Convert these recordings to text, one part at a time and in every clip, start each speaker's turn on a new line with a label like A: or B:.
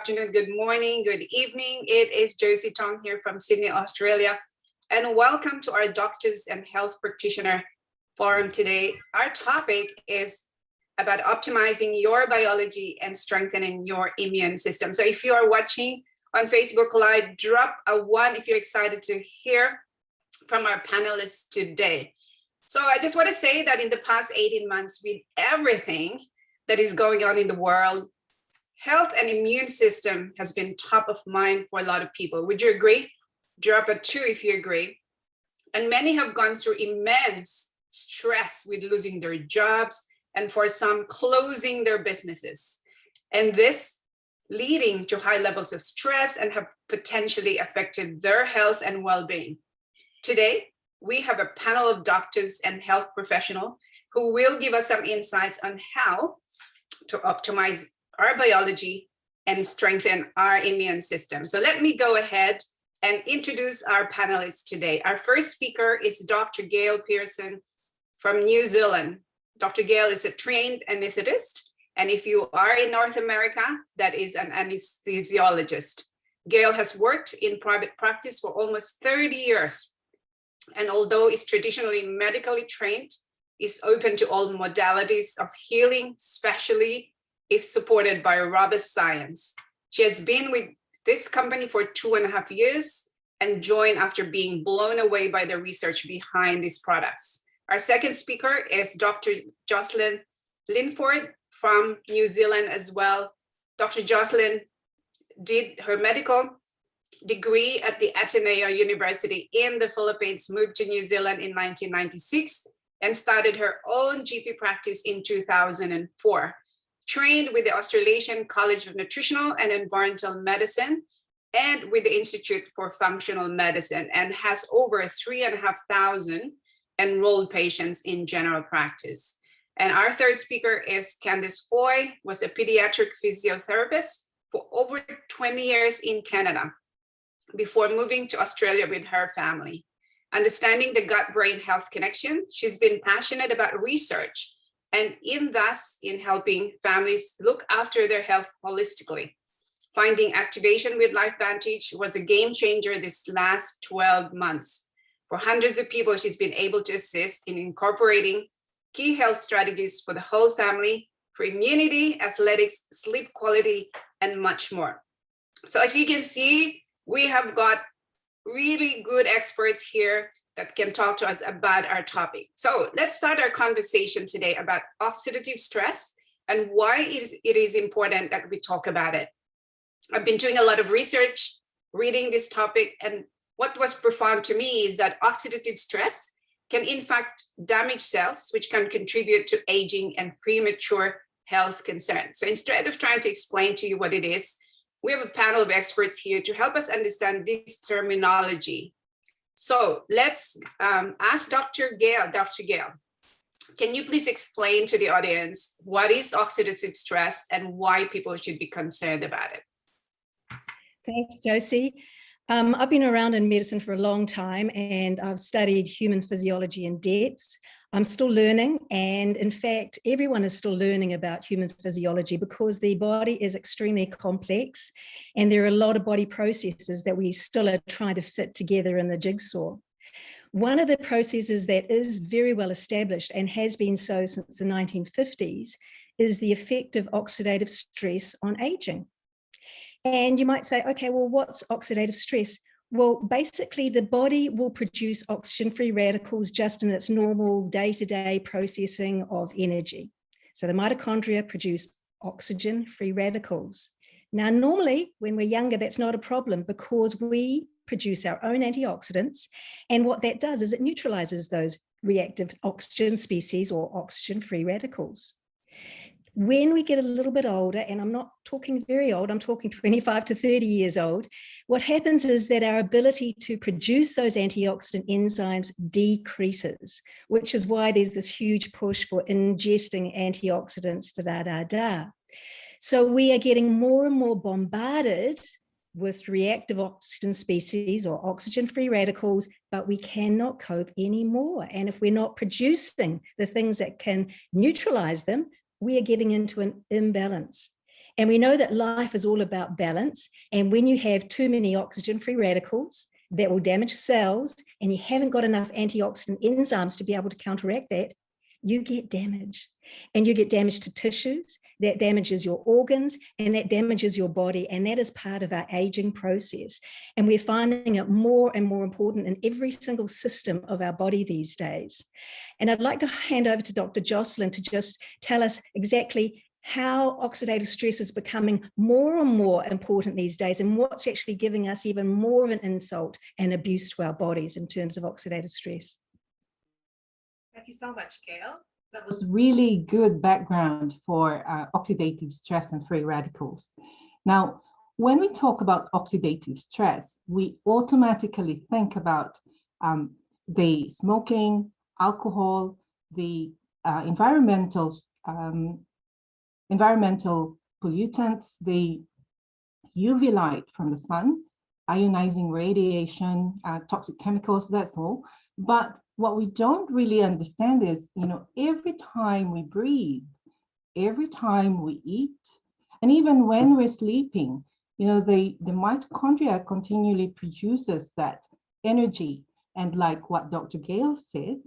A: afternoon, good morning, good evening. It is Josie Tong here from Sydney, Australia, and welcome to our Doctors and Health Practitioner Forum today. Our topic is about optimizing your biology and strengthening your immune system. So if you are watching on Facebook Live, drop a 1 if you're excited to hear from our panelists today. So I just want to say that in the past 18 months, with everything that is going on in the world, health and immune system has been top of mind for a lot of people. Would you agree? Drop a 2 if you agree. And many have gone through immense stress with losing their jobs and for some closing their businesses. And this leading to high levels of stress and have potentially affected their health and well-being. Today, we have a panel of doctors and health professionals who will give us some insights on how to optimize our biology and strengthen our immune system. So let me go ahead and introduce our panelists today. Our first speaker is Dr. Gail Pearson from New Zealand. Dr. Gail is a trained anaesthetist, and if you are in North America, that is an anesthesiologist. Gail has worked in private practice for almost 30 years, and although is traditionally medically trained, is open to all modalities of healing, especially if supported by robust science. She has been with this company for 2.5 years and joined after being blown away by the research behind these products. Our second speaker is Dr. Jocelyn Lydford from New Zealand as well. Dr. Jocelyn did her medical degree at the Ateneo University in the Philippines, moved to New Zealand in 1996, and started her own GP practice in 2004. Trained with the Australasian College of Nutritional and Environmental Medicine and with the Institute for Functional Medicine, and has over 3,500 enrolled patients in general practice. And our third speaker is Candace, was a pediatric physiotherapist for over 20 years in Canada before moving to Australia with her family. Understanding the gut-brain health connection, she's been passionate about research and in helping families look after their health holistically. Finding activation with LifeVantage was a game changer this last 12 months. For hundreds of people, she's been able to assist in incorporating key health strategies for the whole family, for immunity, athletics, sleep quality, and much more. So as you can see, we have got really good experts here that can talk to us about our topic. So let's start our conversation today about oxidative stress and why it is important that we talk about it. I've been doing a lot of research, reading this topic, and what was profound to me is that oxidative stress can in fact damage cells, which can contribute to aging and premature health concerns. So instead of trying to explain to you what it is, we have a panel of experts here to help us understand this terminology. So let's ask Dr. Gail. Dr. Gail, can you please explain to the audience what is oxidative stress and why people should be concerned about it?
B: Thanks, Josie. I've been around in medicine for a long time and I've studied human physiology in depth. I'm still learning, and in fact, everyone is still learning about human physiology because the body is extremely complex and there are a lot of body processes that we still are trying to fit together in the jigsaw. One of the processes that is very well established and has been so since the 1950s is the effect of oxidative stress on aging. And you might say, okay, well, what's oxidative stress? Well, basically, the body will produce oxygen-free radicals just in its normal day-to-day processing of energy. So the mitochondria produce oxygen-free radicals. Now, normally, when we're younger, that's not a problem because we produce our own antioxidants. And what that does is it neutralizes those reactive oxygen species or oxygen-free radicals. When we get a little bit older, and I'm not talking very old, I'm talking 25 to 30 years old, what happens is that our ability to produce those antioxidant enzymes decreases, which is why there's this huge push for ingesting antioxidants, So we are getting more and more bombarded with reactive oxygen species or oxygen-free radicals, but we cannot cope anymore. And if we're not producing the things that can neutralize them, we are getting into an imbalance. And we know that life is all about balance. And when you have too many oxygen-free radicals that will damage cells, and you haven't got enough antioxidant enzymes to be able to counteract that, you get damage. And you get damage to tissues, that damages your organs, and that damages your body. And that is part of our aging process. And we're finding it more and more important in every single system of our body these days. And I'd like to hand over to Dr. Jocelyn to just tell us exactly how oxidative stress is becoming more and more important these days, and what's actually giving us even more of an insult and abuse to our bodies in terms of oxidative stress.
C: Thank you so much, Gail. That was really good background for oxidative stress and free radicals. Now, when we talk about oxidative stress, we automatically think about the smoking, alcohol, the environmental pollutants, the UV light from the sun, ionizing radiation, toxic chemicals, that's all. But what we don't really understand is, every time we breathe, every time we eat, and even when we're sleeping, the mitochondria continually produces that energy. And like what Dr. Gail said,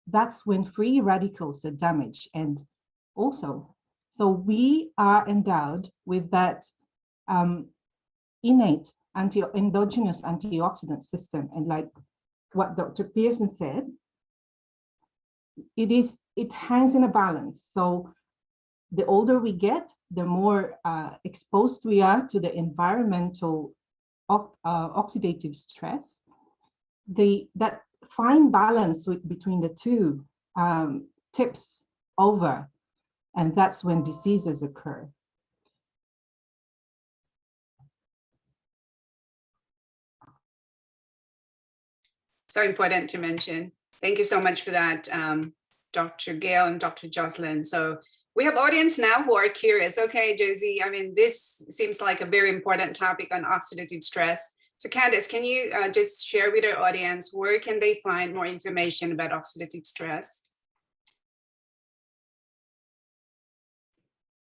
C: that's when free radicals are damaged. And also, so we are endowed with that innate endogenous antioxidant system. And like what Dr. Pearson said, it hangs in a balance. So the older we get, the more exposed we are to the environmental oxidative stress. That fine balance between the two tips over, and that's when diseases occur.
A: So important to mention. Thank you so much for that, Dr. Gail and Dr. Jocelyn. So we have audience now who are curious. Okay, Josie, this seems like a very important topic on oxidative stress. So Candace, can you just share with our audience, where can they find more information about oxidative stress?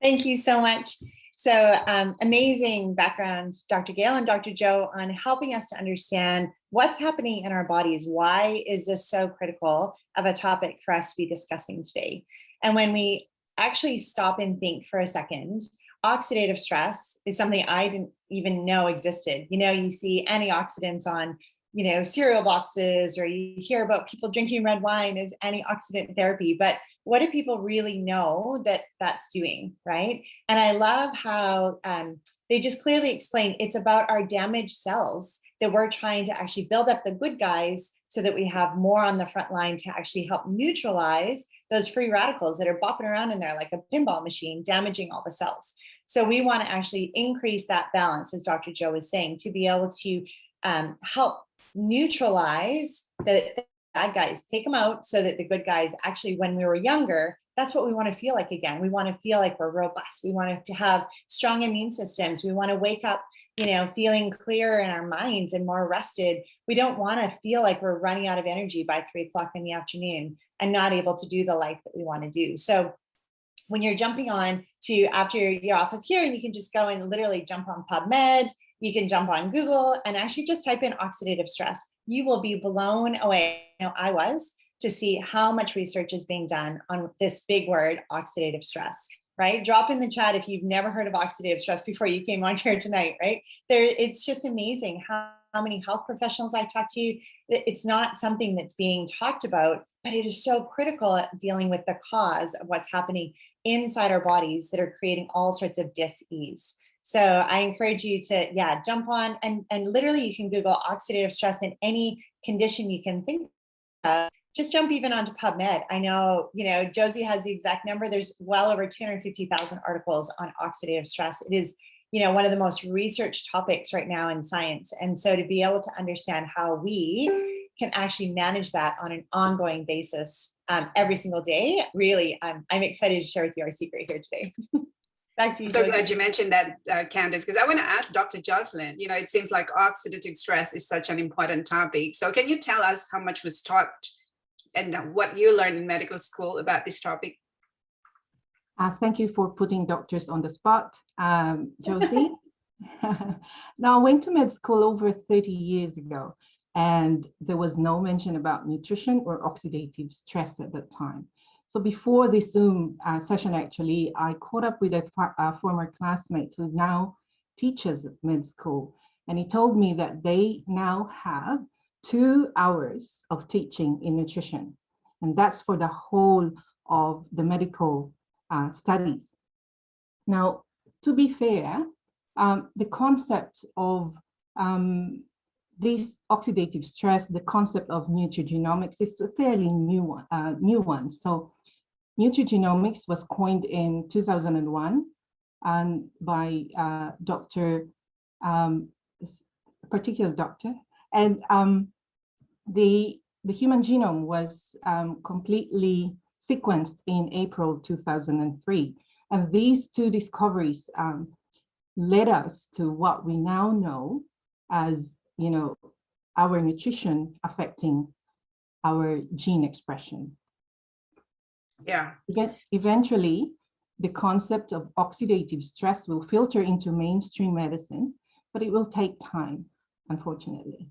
D: Thank you so much. So amazing background, Dr. Gail and Dr. Joe, on helping us to understand what's happening in our bodies. Why is this so critical of a topic for us to be discussing today? And when we actually stop and think for a second, oxidative stress is something I didn't even know existed. You see antioxidants on, cereal boxes, or you hear about people drinking red wine as antioxidant therapy, but what do people really know that that's doing, right? And I love how they just clearly explain it's about our damaged cells that we're trying to actually build up the good guys so that we have more on the front line to actually help neutralize those free radicals that are bopping around in there like a pinball machine, damaging all the cells. So we want to actually increase that balance, as Dr. Joe was saying, to be able to help neutralize the bad guys, take them out so that the good guys actually, when we were younger, that's what we want to feel like again. We want to feel like we're robust. We want to have strong immune systems. We want to wake up, feeling clearer in our minds and more rested. We don't want to feel like we're running out of energy by 3 o'clock in the afternoon and not able to do the life that we want to do. So when you're jumping on to, after you're off of here, and you can just go and literally jump on PubMed, you can jump on Google and actually just type in oxidative stress. You will be blown away. I was, to see how much research is being done on this big word, oxidative stress, right? Drop in the chat if you've never heard of oxidative stress before you came on here tonight, right? It's just amazing how many health professionals I talk to. It's not something that's being talked about, but it is so critical at dealing with the cause of what's happening inside our bodies that are creating all sorts of dis-ease. So I encourage you to, jump on and literally you can Google oxidative stress in any condition you can think of. Just jump even onto PubMed. I know, Josie has the exact number. There's well over 250,000 articles on oxidative stress. It is, one of the most researched topics right now in science. And so to be able to understand how we can actually manage that on an ongoing basis every single day, really, I'm excited to share with you our secret here today. Back to you,
A: So
D: Josie.
A: glad you mentioned that, Candace, because I want to ask Dr. Jocelyn, it seems like oxidative stress is such an important topic. So can you tell us how much was taught and what you learned in medical school about this topic?
C: Thank you for putting doctors on the spot, Josie. Now, I went to med school over 30 years ago, and there was no mention about nutrition or oxidative stress at that time. So before this Zoom session, actually, I caught up with a former classmate who now teaches at med school, and he told me that they now have 2 hours of teaching in nutrition, and that's for the whole of the medical studies. Now, to be fair, the concept of this oxidative stress, the concept of nutrigenomics is a fairly new one. So nutrigenomics was coined in 2001 and by Dr. A particular doctor, and the human genome was completely sequenced in April 2003. And these 2 discoveries led us to what we now know as, our nutrition affecting our gene expression.
A: Yeah.
C: Eventually, the concept of oxidative stress will filter into mainstream medicine, but it will take time, unfortunately.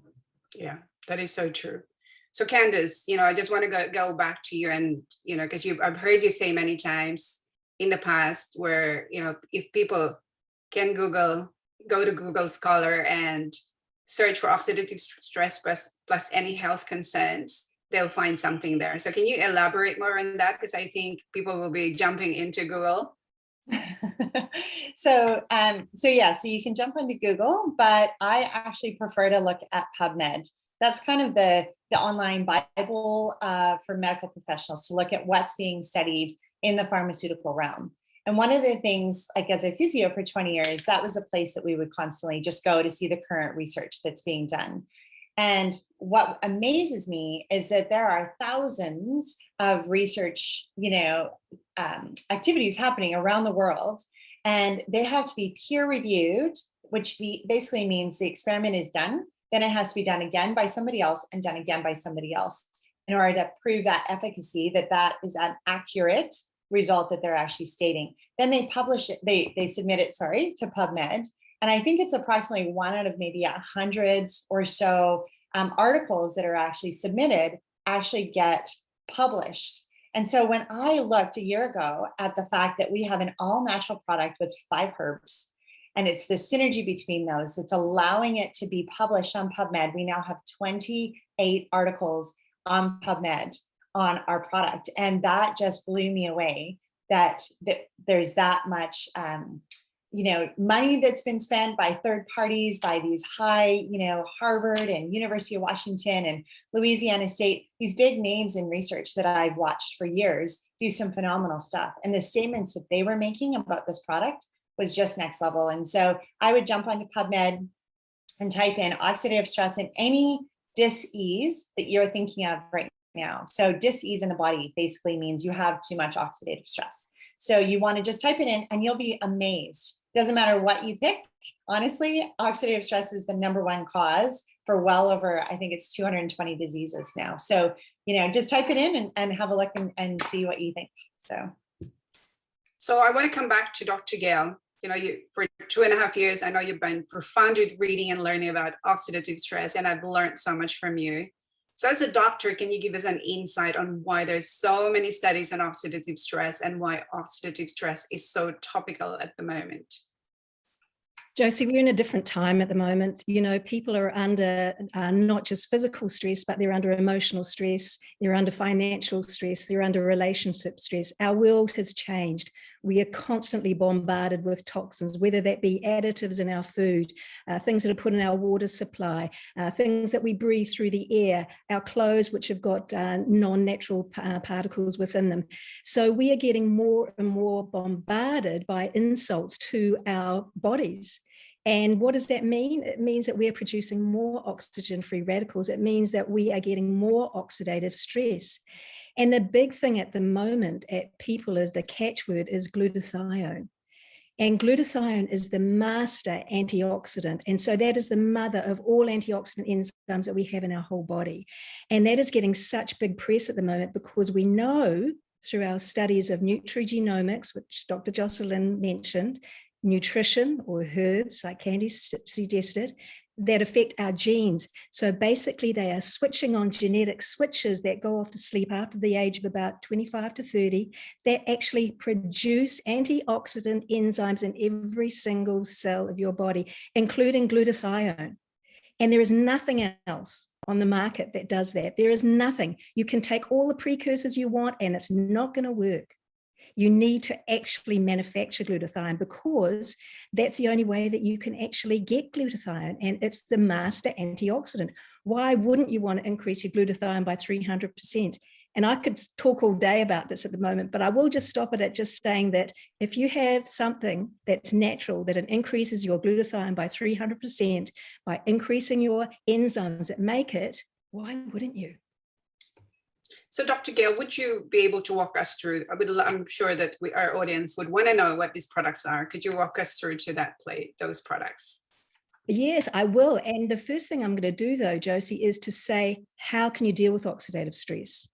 A: Yeah, that is so true. So Candace, I just want to go back to you, and, because I've heard you say many times in the past where, if people can go to Google Scholar and search for oxidative stress plus any health concerns, they'll find something there. So can you elaborate more on that? Because I think people will be jumping into Google.
D: So you can jump onto Google, but I actually prefer to look at PubMed. That's kind of the online Bible for medical professionals to look at what's being studied in the pharmaceutical realm. And one of the things, like as a physio for 20 years, that was a place that we would constantly just go to see the current research that's being done. And what amazes me is that there are thousands of research, activities happening around the world, and they have to be peer reviewed, which basically means the experiment is done, then it has to be done again by somebody else and done again by somebody else in order to prove that efficacy, that is an accurate result that they're actually stating. Then they publish it, they submit it, to PubMed. And I think it's approximately 1 out of maybe 100 or so articles that are actually submitted actually get published. And so when I looked a year ago at the fact that we have an all natural product with 5 herbs, and it's the synergy between those that's allowing it to be published on PubMed. We now have 28 articles on PubMed on our product. And that just blew me away that there's that much money that's been spent by third parties, by these high, Harvard and University of Washington and Louisiana State, these big names in research that I've watched for years do some phenomenal stuff. And the statements that they were making about this product was just next level. And so I would jump onto PubMed and type in oxidative stress and any dis-ease that you're thinking of right now. So dis-ease in the body basically means you have too much oxidative stress. So you want to just type it in and you'll be amazed. Doesn't matter what you pick. Honestly, oxidative stress is the #1 cause for well over, I think it's 220 diseases now. So, just type it in and have a look and see what you think.
A: So I want to come back to Dr. Gail. For 2.5 years, I know you've been profound with reading and learning about oxidative stress, and I've learned so much from you. So as a doctor, can you give us an insight on why there's so many studies on oxidative stress and why oxidative stress is so topical at the moment?
B: Josie, we're in a different time at the moment. People are under not just physical stress, but they're under emotional stress, they're under financial stress, they're under relationship stress. Our world has changed. We are constantly bombarded with toxins, whether that be additives in our food, things that are put in our water supply, things that we breathe through the air, our clothes, which have got non-natural particles within them. So we are getting more and more bombarded by insults to our bodies. And what does that mean? It means that we're producing more oxygen-free radicals. It means that we are getting more oxidative stress. And the big thing at the moment at people is the catchword is glutathione. And glutathione is the master antioxidant. And so that is the mother of all antioxidant enzymes that we have in our whole body. And that is getting such big press at the moment because we know through our studies of nutrigenomics, which Dr. Jocelyn mentioned, nutrition or herbs, like Candace suggested, that affect our genes. So basically they are switching on genetic switches that go off to sleep after the age of about 25 to 30 that actually produce antioxidant enzymes in every single cell of your body, including glutathione. And there is nothing else on the market that does that. There is nothing. You can take all the precursors you want and it's not going to work. You need to actually manufacture glutathione because that's the only way that you can actually get glutathione, and it's the master antioxidant. Why wouldn't you want to increase your glutathione by 300%? And I could talk all day about this at the moment, but I will just stop it at just saying that if you have something that's natural, that it increases your glutathione by 300% by increasing your enzymes that make it, why wouldn't you?
A: So Dr. Gail, would you be able to walk us through, I'm sure that our audience would want to know what these products are. Could you walk us through to that plate, those products?
B: Yes, I will. And the first thing I'm going to do though, Josie, is to say, how can you deal with oxidative stress?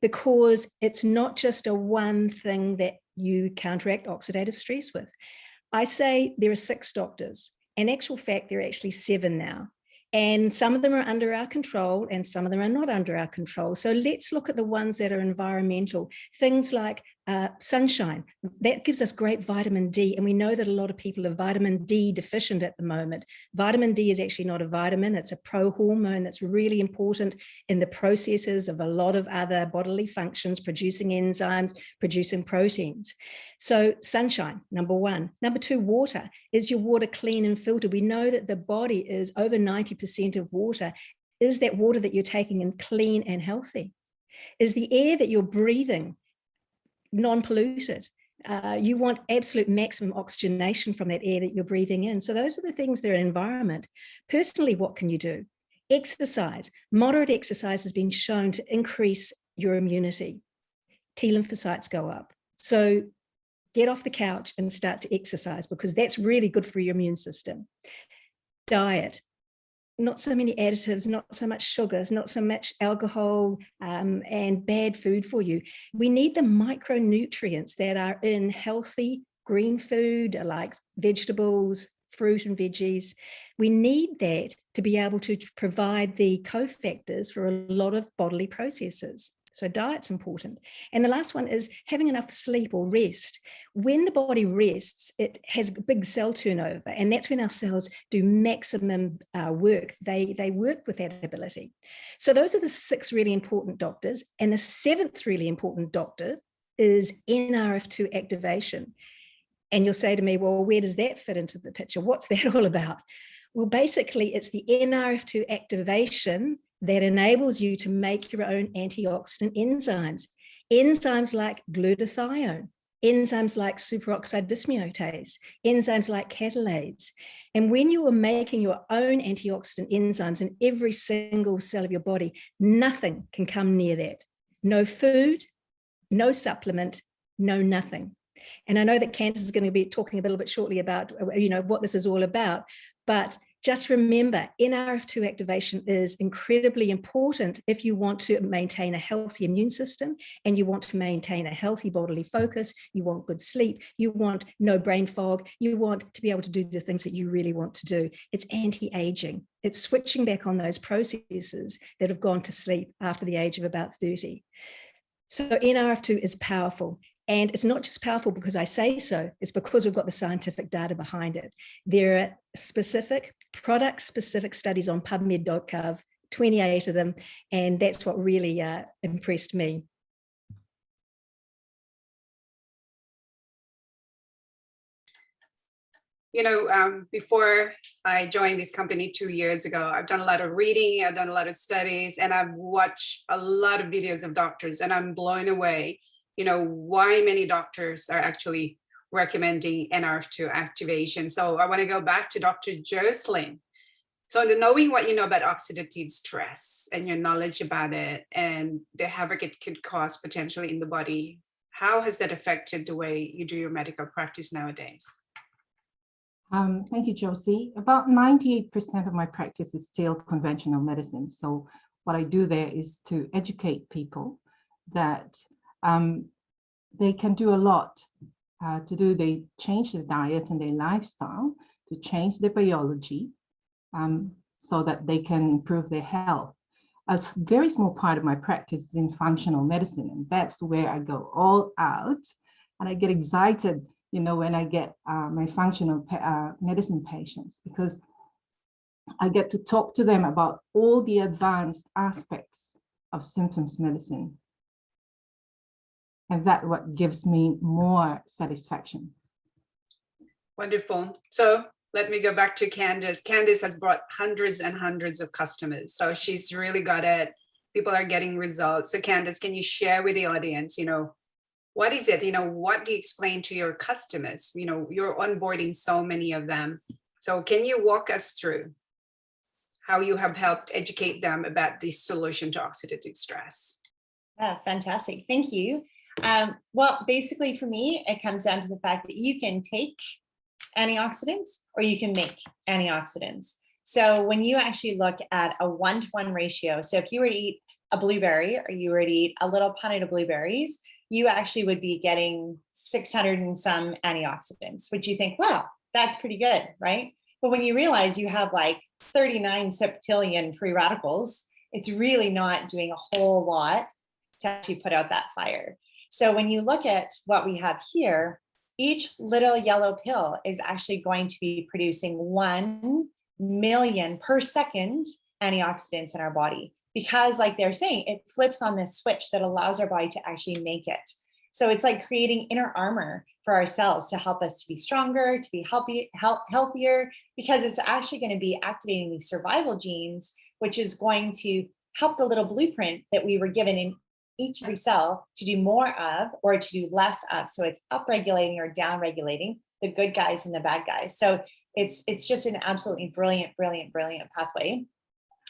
B: Because it's not just a one thing that you counteract oxidative stress with. I say there are 6 doctors. In actual fact, there are actually 7 now. And some of them are under our control and some of them are not under our control. So let's look at the ones that are environmental. Things like sunshine. That gives us great vitamin D. And we know that a lot of people are vitamin D deficient at the moment. Vitamin D is actually not a vitamin. It's a pro-hormone that's really important in the processes of a lot of other bodily functions, producing enzymes, producing proteins. So sunshine, number 1. Number 2, water. Is your water clean and filtered? We know that the body is over 90% of water. Is that water that you're taking in clean and healthy? Is the air that you're breathing non-polluted? You want absolute maximum oxygenation from that air that you're breathing in. So those are the things that are environment. Personally, what can you do? Exercise. Moderate exercise has been shown to increase your immunity. T lymphocytes go up. So get off the couch and start to exercise because that's really good for your immune system. Diet. Not so many additives, not so much sugars, not so much alcohol and bad food for you. We need the micronutrients that are in healthy green food like vegetables, fruit and veggies. We need that to be able to provide the cofactors for a lot of bodily processes. So diet's important. And the last one is having enough sleep or rest. When the body rests, it has big cell turnover, and that's when our cells do maximum work. They work with that ability. So those are the 6 really important doctors. And the 7th really important doctor is NRF2 activation. And you'll say to me, well, where does that fit into the picture? What's that all about? Well, basically, it's the NRF2 activation that enables you to make your own antioxidant enzymes. Enzymes like glutathione, enzymes like superoxide dismutase, enzymes like catalase. And when you are making your own antioxidant enzymes in every single cell of your body, nothing can come near that. No food, no supplement, no nothing. And I know that Candace is going to be talking a little bit shortly about, what this is all about, but just remember, NRF2 activation is incredibly important if you want to maintain a healthy immune system and you want to maintain a healthy bodily focus, you want good sleep, you want no brain fog, you want to be able to do the things that you really want to do. It's anti-aging. It's switching back on those processes that have gone to sleep after the age of about 30. So NRF2 is powerful. And it's not just powerful because I say so, it's because we've got the scientific data behind it. There are specific, product-specific studies on PubMed.gov, 28 of them, and that's what really impressed me.
A: Before I joined this company 2 years ago, I've done a lot of reading, I've done a lot of studies, and I've watched a lot of videos of doctors, and I'm blown away why many doctors are actually recommending NRF2 activation. So I want to go back to Dr. Jocelyn. So knowing what you know about oxidative stress and your knowledge about it and the havoc it could cause potentially in the body, how has that affected the way you do your medical practice nowadays?
C: Thank you, Josie. About 98% of my practice is still conventional medicine. So what I do there is to educate people that they can do a lot they change their diet and their lifestyle to change their biology so that they can improve their health. A very small part of my practice is in functional medicine, and that's where I go all out. And I get excited, you know, when I get my functional medicine patients, because I get to talk to them about all the advanced aspects of symptoms medicine. And that's what gives me more satisfaction.
A: Wonderful. So let me go back to Candace. Candace has brought hundreds and hundreds of customers. So she's really got it. People are getting results. So Candace, can you share with the audience, you know, what is it? You know, what do you explain to your customers? You know, you're onboarding so many of them. So can you walk us through how you have helped educate them about this solution to oxidative stress?
D: Yeah, fantastic. Thank you. Well, basically for me, it comes down to the fact that you can take antioxidants or you can make antioxidants. So when you actually look at a 1-to-1 ratio, so if you were to eat a blueberry or you were to eat a little punnet of blueberries, you actually would be getting 600 and some antioxidants, which you think, wow, that's pretty good, right? But when you realize you have like 39 septillion free radicals, it's really not doing a whole lot to actually put out that fire. So when you look at what we have here, each little yellow pill is actually going to be producing 1 million per second antioxidants in our body, because like they're saying, it flips on this switch that allows our body to actually make it. So it's like creating inner armor for our cells to help us to be stronger, to be healthier, because it's actually going to be activating these survival genes, which is going to help the little blueprint that we were given in each every cell to do more of or to do less of. So it's upregulating or downregulating the good guys and the bad guys. So it's just an absolutely brilliant pathway.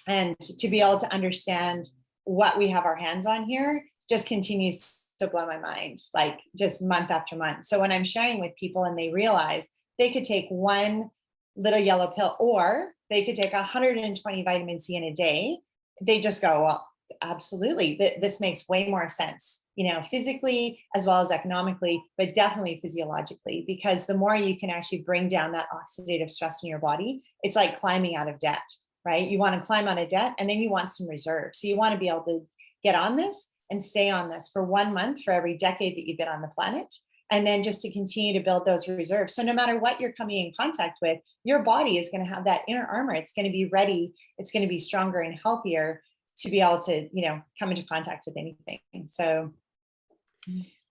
D: And to be able to understand what we have our hands on here just continues to blow my mind, like just month after month. So when I'm sharing with people and they realize they could take 1 little yellow pill or they could take 120 vitamin C in a day, they just go, well, absolutely, this makes way more sense, you know, physically as well as economically, but definitely physiologically, because the more you can actually bring down that oxidative stress in your body, it's like climbing out of debt, right? You want to climb out of debt and then you want some reserve. So you want to be able to get on this and stay on this for 1 month for every decade that you've been on the planet. And then just to continue to build those reserves. So no matter what you're coming in contact with, your body is going to have that inner armor. It's going to be ready. It's going to be stronger and healthier to be able to, you know, come into contact with anything. So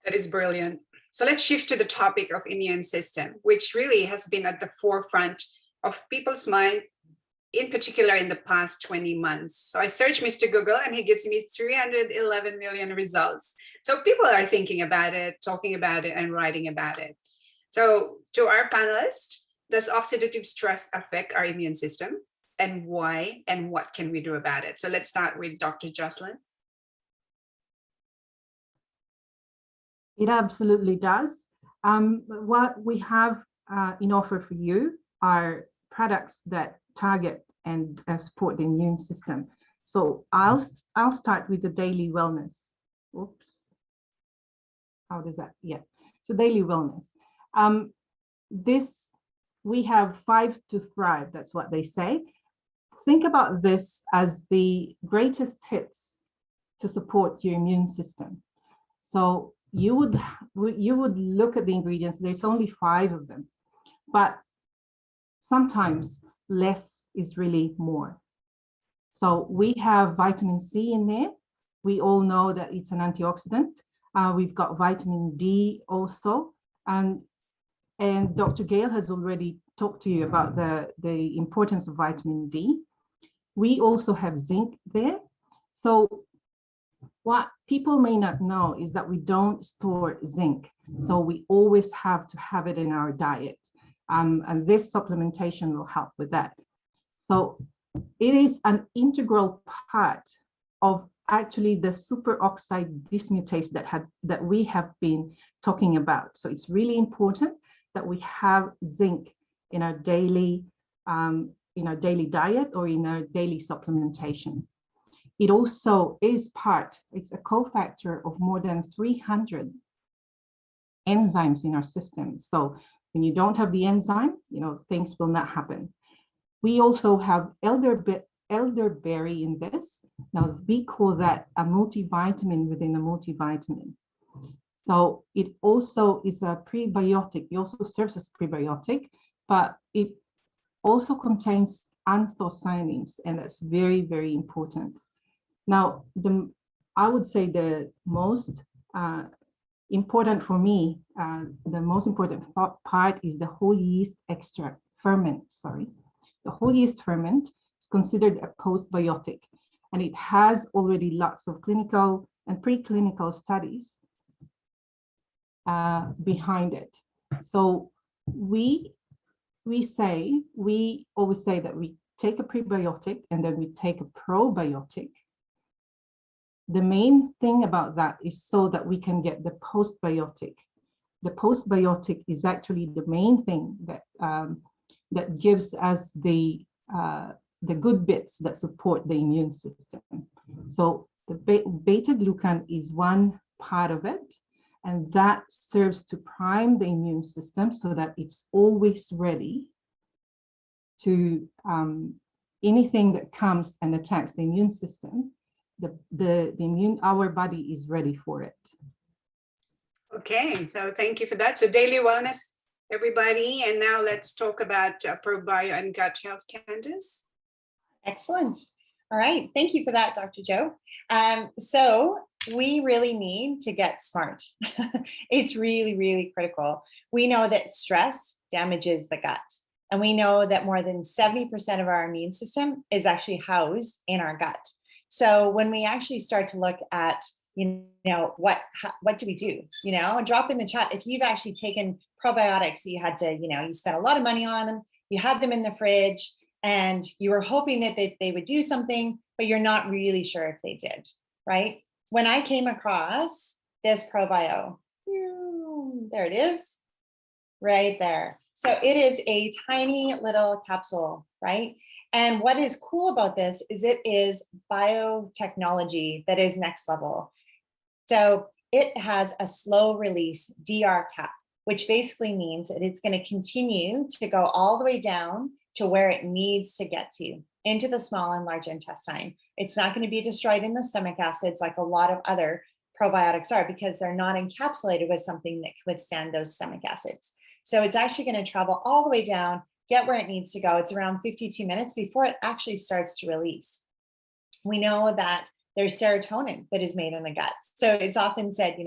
A: that is brilliant. So let's shift to the topic of immune system, which really has been at the forefront of people's mind, in particular in the past 20 months. So I searched Mr. Google and he gives me 311 million results. So people are thinking about it, talking about it, and writing about it. So to our panelists, does oxidative stress affect our immune system? And why, and what can we do about it? So let's start with Dr. Jocelyn.
C: It absolutely does. What we have in offer for you are products that target and support the immune system. So I'll start with the daily wellness. Oops. How does that? Yeah. So daily wellness. We have 5 to thrive. That's what they say. Think about this as the greatest hits to support your immune system. So you would look at the ingredients. There's only 5 of them, but sometimes less is really more. So we have vitamin C in there. We all know that it's an antioxidant. We've got vitamin D also, and Dr. Gail has already talked to you about the importance of vitamin D. We also have zinc there. So what people may not know is that we don't store zinc. So we always have to have it in our diet. And this supplementation will help with that. So it is an integral part of actually the superoxide dismutase that we have been talking about. So it's really important that we have zinc in our daily diet or in our daily supplementation. It also is it's a cofactor of more than 300 enzymes in our system. So when you don't have the enzyme, things will not happen. We also have elderberry in this. Now we call that a multivitamin within a multivitamin. So it also is a prebiotic. It also serves as prebiotic, but it also contains anthocyanins, and that's very, very important. Now, I would say the most important for me, the most important part is the whole yeast extract ferment, The whole yeast ferment is considered a postbiotic, and it has already lots of clinical and preclinical studies behind it. So we always say that we take a prebiotic and then we take a probiotic. The main thing about that is so that we can get the postbiotic. The postbiotic is actually the main thing that gives us the good bits that support the immune system. So the beta-glucan is one part of it, and that serves to prime the immune system so that it's always ready to anything that comes and attacks the immune system. Our body is ready for it.
A: Okay, so thank you for that. So daily wellness, everybody. And now let's talk about probio and gut health, Candace.
D: Excellent. All right. Thank you for that, Dr. Joe. So we really need to get smart. It's really, really critical. We know that stress damages the gut. And we know that more than 70% of our immune system is actually housed in our gut. So when we actually start to look at, what do we do? Drop in the chat if you've actually taken probiotics that you had to, you spent a lot of money on them, you had them in the fridge, and you were hoping that they would do something, but you're not really sure if they did, right? When I came across this probio, there it is, right there. So it is a tiny little capsule, right? And what is cool about this is it is biotechnology that is next level. So it has a slow release DR cap, which basically means that it's going to continue to go all the way down to where it needs to get to, into the small and large intestine. It's not going to be destroyed in the stomach acids like a lot of other probiotics are, because they're not encapsulated with something that can withstand those stomach acids. So it's actually going to travel all the way down, get where it needs to go. It's around 52 minutes before it actually starts to release. We know that there's serotonin that is made in the gut. So it's often said,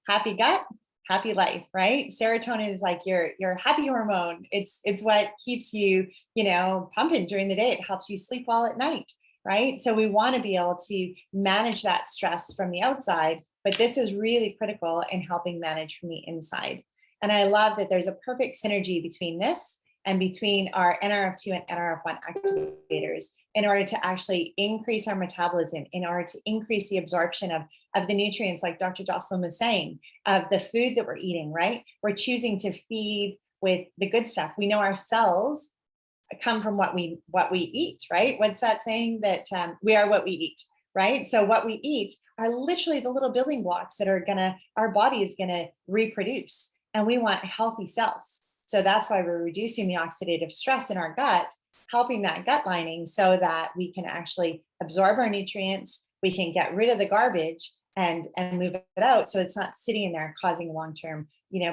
D: happy gut, happy life, right? Serotonin is like your happy hormone. It's what keeps you, pumping during the day. It helps you sleep well at night, right? So we want to be able to manage that stress from the outside, but this is really critical in helping manage from the inside. And I love that there's a perfect synergy between this and between our NRF2 and NRF1 activators in order to actually increase our metabolism, in order to increase the absorption of the nutrients, like Dr. Jocelyn was saying, of the food that we're eating, right? We're choosing to feed with the good stuff. We know our cells come from what we eat, right? What's that saying? That we are what we eat, right? So what we eat are literally the little building blocks that our body is gonna reproduce, and we want healthy cells. So that's why we're reducing the oxidative stress in our gut, helping that gut lining so that we can actually absorb our nutrients, we can get rid of the garbage and move it out so it's not sitting in there causing long-term,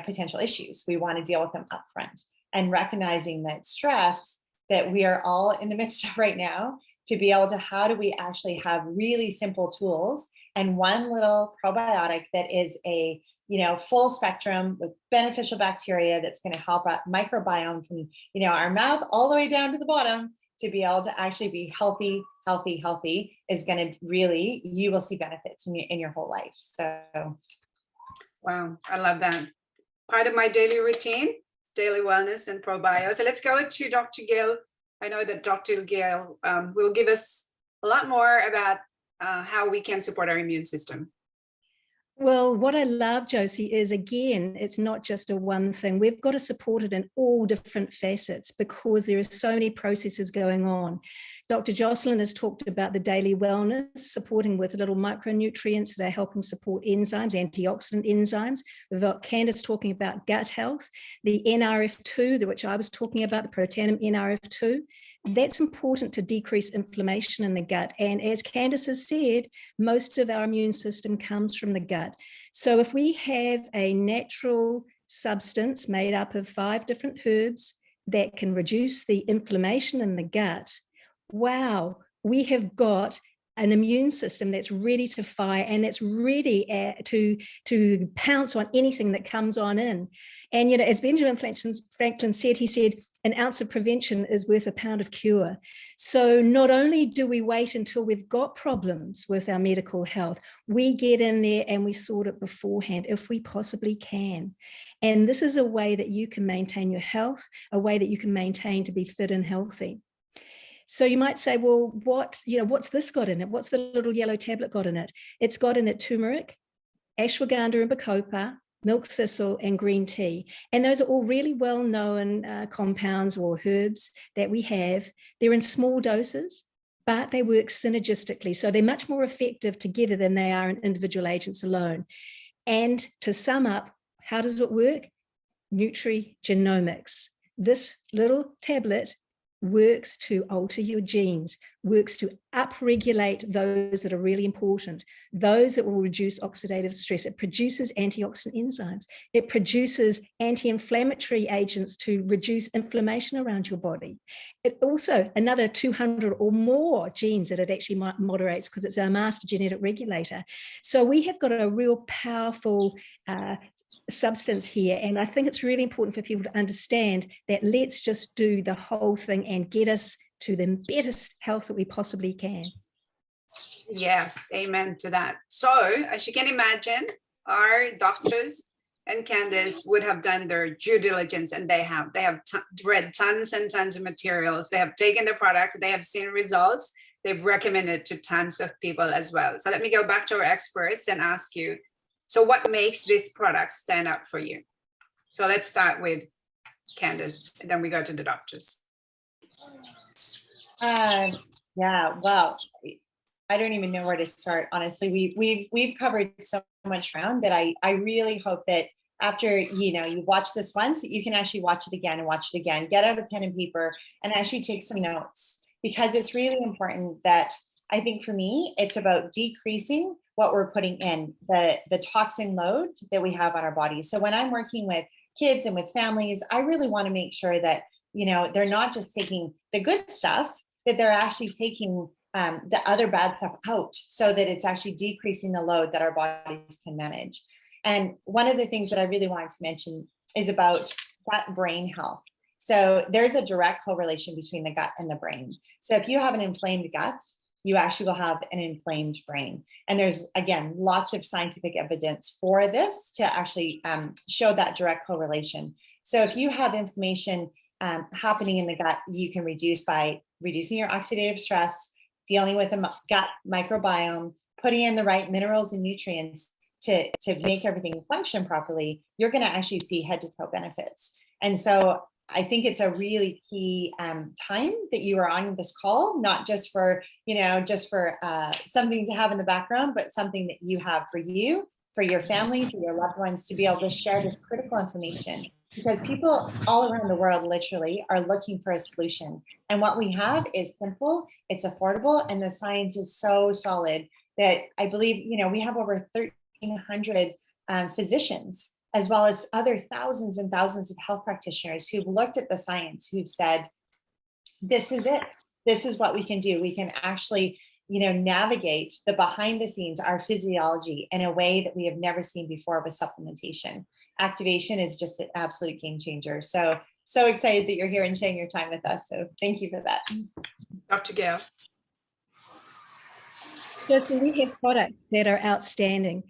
D: potential issues. We want to deal with them upfront, and recognizing that stress that we are all in the midst of right now, to be able to, how do we actually have really simple tools and one little probiotic that is a full spectrum with beneficial bacteria that's going to help our microbiome from, our mouth all the way down to the bottom, to be able to actually be healthy is going to really, you will see benefits in your whole life. So.
A: Wow, I love that. Part of my daily routine, daily wellness and probio. So let's go to Dr. Gail. I know that Dr. Gail will give us a lot more about how we can support our immune system.
B: Well, what I love, Josie, is again, it's not just a one thing. We've got to support it in all different facets because there are so many processes going on. Dr. Jocelyn has talked about the daily wellness, supporting with little micronutrients that are helping support enzymes, antioxidant enzymes. We've got Candace talking about gut health, the NRF2, which I was talking about, the protanum NRF2. That's important to decrease inflammation in the gut. And as Candace has said, most of our immune system comes from the gut. So if we have a natural substance made up of 5 different herbs that can reduce the inflammation in the gut, wow, we have got an immune system that's ready to fire and that's ready to pounce on anything that comes on in. And, you know, as Benjamin Franklin said, he said, an ounce of prevention is worth a pound of cure. So not only do we wait until we've got problems with our medical health, we get in there and we sort it beforehand if we possibly can. And this is a way that you can maintain your health, a way that you can maintain to be fit and healthy. So you might say, well, what's this got in it? What's the little yellow tablet got in it? It's got in it turmeric, ashwagandha and bacopa, milk thistle, and green tea. And those are all really well-known compounds or herbs that we have. They're in small doses, but they work synergistically. So they're much more effective together than they are in individual agents alone. And to sum up, how does it work? Nutrigenomics. This little tablet works to alter your genes, works to upregulate those that are really important, those that will reduce oxidative stress. It produces antioxidant enzymes. It produces anti-inflammatory agents to reduce inflammation around your body. It also, another 200 or more genes that it actually moderates because it's our master genetic regulator. So we have got a real powerful substance here, and I think it's really important for people to understand that let's just do the whole thing and get us to the best health that we possibly can.
A: Yes, amen to that. So as you can imagine, our doctors and Candace would have done their due diligence, and they have read tons and tons of materials. They have taken the product, they have seen results, they've recommended to tons of people as well. So let me go back to our experts and ask you, so what makes this product stand out for you? So let's start with Candace, and then we go to the doctors.
D: Yeah, well, I don't even know where to start. Honestly, we've covered so much ground that I really hope that after you watch this once, you can actually watch it again and watch it again. Get out a pen and paper and actually take some notes, because it's really important that, I think for me, it's about decreasing what we're putting in, the toxin load that we have on our bodies. So when I'm working with kids and with families, I really want to make sure that, they're not just taking the good stuff, that they're actually taking the other bad stuff out, so that it's actually decreasing the load that our bodies can manage. And one of the things that I really wanted to mention is about gut-brain health. So there's a direct correlation between the gut and the brain. So if you have an inflamed gut, you actually will have an inflamed brain. And there's, again, lots of scientific evidence for this to actually show that direct correlation. So if you have inflammation happening in the gut, you can reduce by reducing your oxidative stress, dealing with the gut microbiome, putting in the right minerals and nutrients to make everything function properly. You're going to actually see head to toe benefits. And so I think it's a really key time that you are on this call, not just for, something to have in the background, but something that you have for you, for your family, for your loved ones, to be able to share this critical information, because people all around the world literally are looking for a solution. And what we have is simple, it's affordable, and the science is so solid that I believe, we have over 1,300 physicians, as well as other thousands and thousands of health practitioners who've looked at the science, who've said, this is it. This is what we can do. We can actually, navigate the behind the scenes, our physiology, in a way that we have never seen before with supplementation. Activation is just an absolute game changer. So excited that you're here and sharing your time with us. So thank you for that.
A: Dr. Gail.
B: So we have products that are outstanding,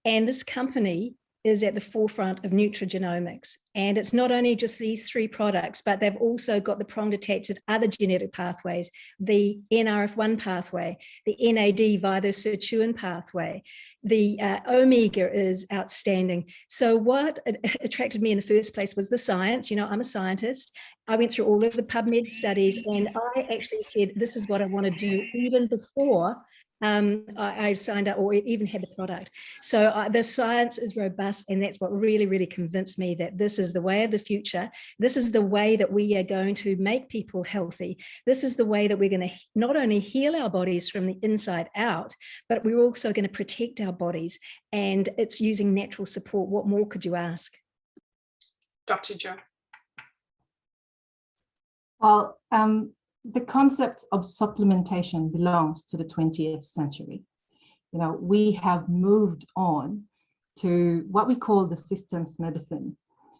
B: and this company is at the forefront of nutrigenomics. And it's not only just these 3 products, but they've also got the prong detected other genetic pathways, the NRF1 pathway, the NAD via the sirtuin pathway. The omega is outstanding. So what attracted me in the first place was the science. You know, I'm a scientist. I went through all of the PubMed studies, and I actually said, this is what I want to do even before I signed up or even had the product. So the science is robust, and that's what really, really convinced me that this is the way of the future. This is the way that we are going to make people healthy. This is the way that we're going to not only heal our bodies from the inside out, but we're also going to protect our bodies. And it's using natural support. What more could you ask?
A: Dr. Joe.
C: Well, the concept of supplementation belongs to the 20th century. You know, we have moved on to what we call the systems medicine.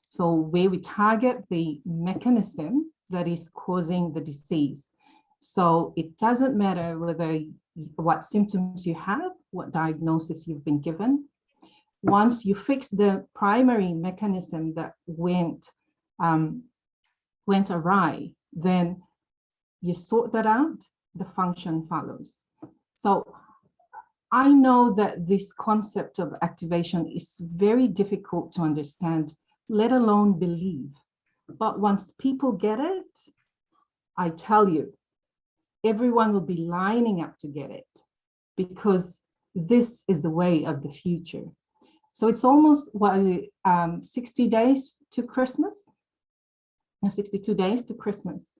C: So where we target the mechanism that is causing the disease. So it doesn't matter what symptoms you have, what diagnosis you've been given. Once you fix the primary mechanism that went awry, then you sort that out, the function follows. So I know that this concept of activation is very difficult to understand, let alone believe. But once people get it, I tell you, everyone will be lining up to get it, because this is the way of the future. So it's almost 60 days to Christmas, 62 days to Christmas.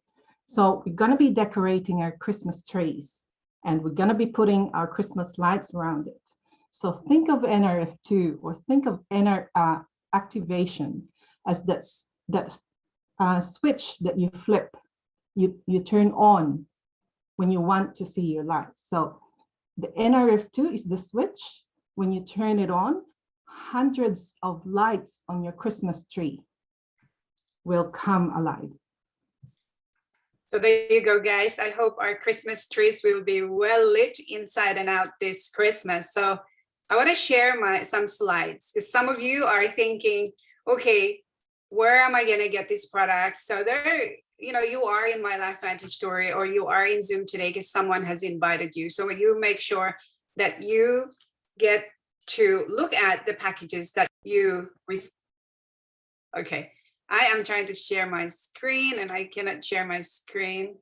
C: So we're going to be decorating our Christmas trees, and we're going to be putting our Christmas lights around it. So think of NRF2 or think of activation as that switch that you flip, you turn on when you want to see your lights. So the NRF2 is the switch. When you turn it on, hundreds of lights on your Christmas tree will come alive.
A: So there you go, guys. I hope our Christmas trees will be well lit inside and out this Christmas. So I want to share some slides, because some of you are thinking, okay, where am I going to get these products? So you are in my LifeVantage story, or you are in Zoom today because someone has invited you. So you make sure that you get to look at the packages that you receive. Okay. I am trying to share my screen and I cannot share my screen.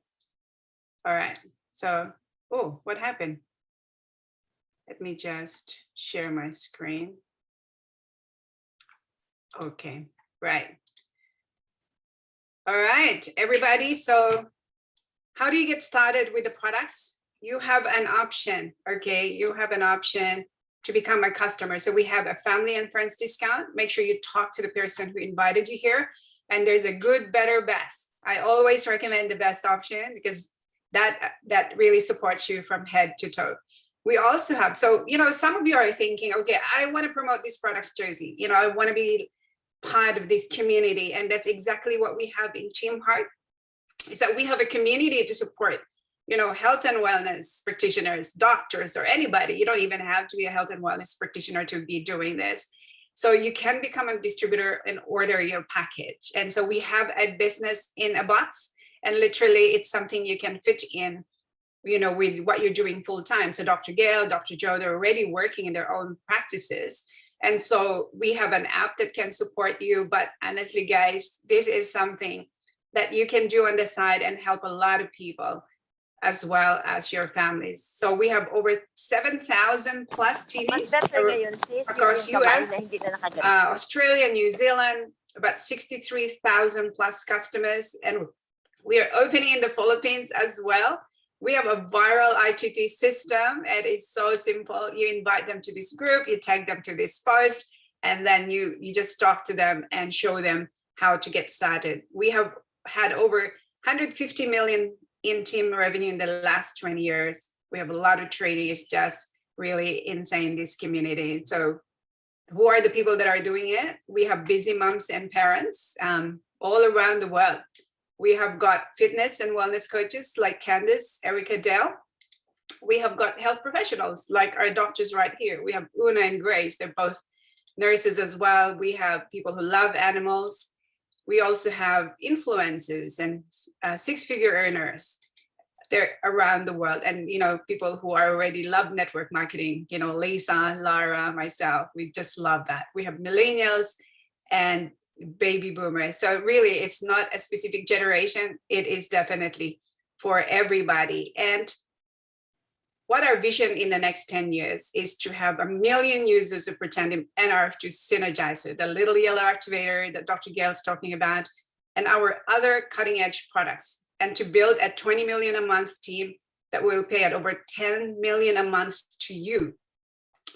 A: All right. So, oh, what happened? Let me just share my screen. Okay, right. All right, everybody. So how do you get started with the products? You have an option, okay? You have an option to become a customer. So we have a family and friends discount. Make sure you talk to the person who invited you here. And there's a good, better, best. I always recommend the best option, because that really supports you from head to toe. We also have, so, some of you are thinking, okay, I want to promote these products, Josie. I want to be part of this community. And that's exactly what we have in Team Heart, is that we have a community to support health and wellness practitioners, doctors, or anybody. You don't even have to be a health and wellness practitioner to be doing this. So you can become a distributor and order your package. And so we have a business in a box, and literally it's something you can fit in, with what you're doing full time. So Dr. Gail, Dr. Joe, they're already working in their own practices. And so we have an app that can support you. But honestly, guys, this is something that you can do on the side and help a lot of people, as well as your families. So we have over 7,000 plus TVs across US, Australia, New Zealand, about 63,000 plus customers. And we are opening in the Philippines as well. We have a viral ITT system. It is so simple. You invite them to this group, you tag them to this post, and then you just talk to them and show them how to get started. We have had over 150 million in team revenue in the last 20 years. We have a lot of trainees, just really insane, this community. So who are the people that are doing it? We have busy moms and parents all around the world. We have got fitness and wellness coaches like Candace, Erica, Dale. We have got health professionals like our doctors right here. We have Una and Grace. They're both nurses as well. We have people who love animals. we also have influencers and six-figure earners. They're around the world, and people who are already love network marketing. Lisa, Lara, myself, we just love that. We have millennials and baby boomers. So really, it's not a specific generation. It is definitely for everybody. And what our vision in the next 10 years is to have 1 million users of Pretend NRF to Synergizer, the little yellow activator that Dr. Gail is talking about, and our other cutting edge products, and to build a 20 million a month team that will pay at over 10 million a month to you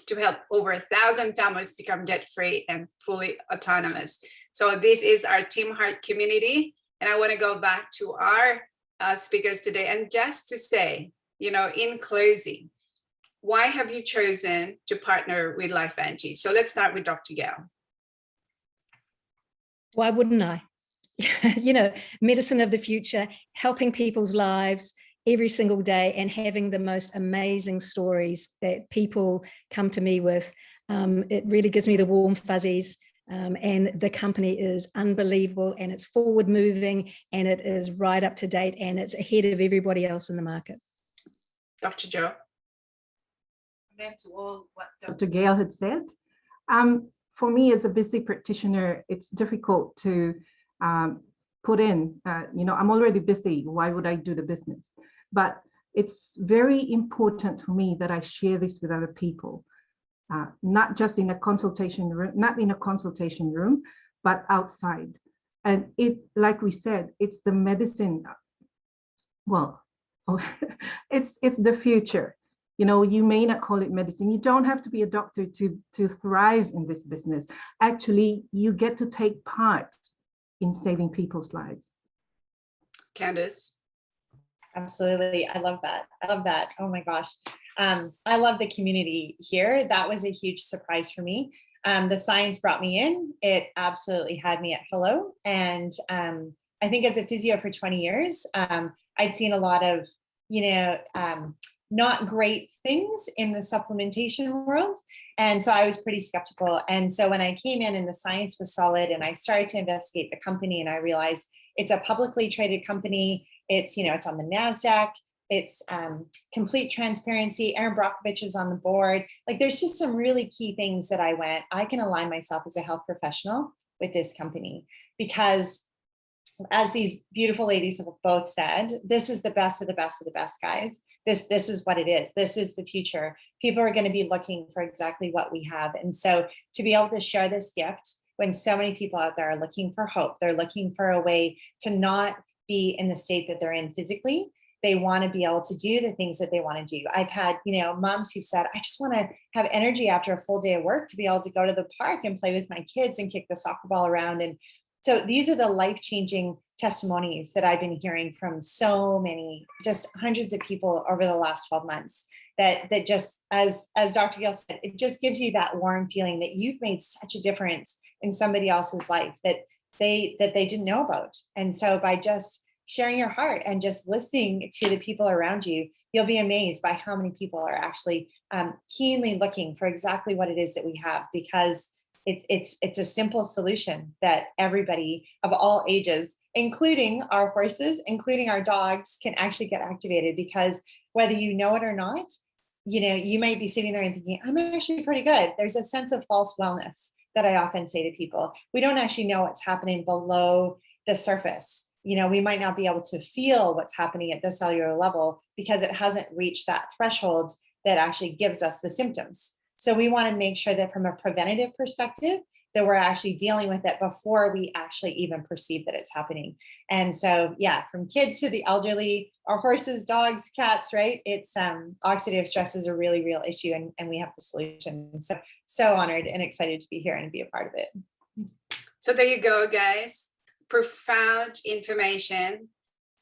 A: to help over 1,000 families become debt-free and fully autonomous. So this is our Team Heart community. And I want to go back to our speakers today. And just to say, in closing, why have you chosen to partner with LifeVantage? So let's start with Dr. Gail.
B: Why wouldn't I? Medicine of the future, helping people's lives every single day and having the most amazing stories that people come to me with. It really gives me the warm fuzzies. And the company is unbelievable, and it's forward moving, and it is right up to date, and it's ahead of everybody else in the market.
A: Dr. Joe.
C: Amen to all what Dr. Gail had said. For me as a busy practitioner, it's difficult to put in, I'm already busy. Why would I do the business? But it's very important for me that I share this with other people, not just in a consultation room, but outside. And like we said, it's the medicine. Well, it's the future. You may not call it medicine. You don't have to be a doctor to thrive in this business. Actually, you get to take part in saving people's lives.
A: Candace.
D: Absolutely. I love that. Oh my gosh. I love the community here. That was a huge surprise for me. The science brought me in. It absolutely had me at hello. And I think as a physio for 20 years, I'd seen a lot of, not great things in the supplementation world. And so I was pretty skeptical. And so when I came in and the science was solid and I started to investigate the company, and I realized it's a publicly traded company. It's, it's on the NASDAQ. It's complete transparency. Aaron Brockovich is on the board. Like, there's just some really key things that I can align myself as a health professional with this company, because as these beautiful ladies have both said, this is the best of the best of the best, guys. This is what it is. This is the future. People are going to be looking for exactly what we have. And so to be able to share this gift when so many people out there are looking for hope, they're looking for a way to not be in the state that they're in physically. They want to be able to do the things that they want to do. I've had, moms who said, I just want to have energy after a full day of work to be able to go to the park and play with my kids and kick the soccer ball around. And so these are the life-changing testimonies that I've been hearing from so many, just hundreds of people over the last 12 months, that just, as Dr. Gail said, it just gives you that warm feeling that you've made such a difference in somebody else's life that they didn't know about. And so by just sharing your heart and just listening to the people around you, you'll be amazed by how many people are actually keenly looking for exactly what it is that we have, because it's a simple solution that everybody of all ages, including our horses, including our dogs, can actually get activated. Because whether you know it or not, you might be sitting there and thinking, I'm actually pretty good. There's a sense of false wellness that I often say to people. We don't actually know what's happening below the surface. We might not be able to feel what's happening at the cellular level because it hasn't reached that threshold that actually gives us the symptoms. So we want to make sure that from a preventative perspective, that we're actually dealing with it before we actually even perceive that it's happening. And so, yeah, from kids to the elderly, our horses, dogs, cats, right? It's oxidative stress is a really real issue, and we have the solution. So honored and excited to be here and be a part of it.
A: So there you go, guys. Profound information,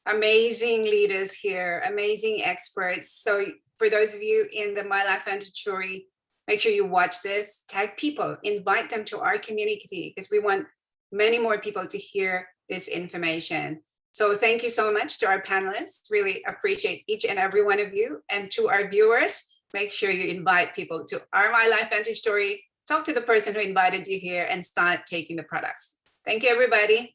A: amazing leaders here, amazing experts. So for those of you in the My LifeVantage story, make sure you watch this, tag people, invite them to our community, because we want many more people to hear this information. So thank you so much to our panelists. Really appreciate each and every one of you. And to our viewers, make sure you invite people to our My LifeVantage story, talk to the person who invited you here, and start taking the products. Thank you, everybody.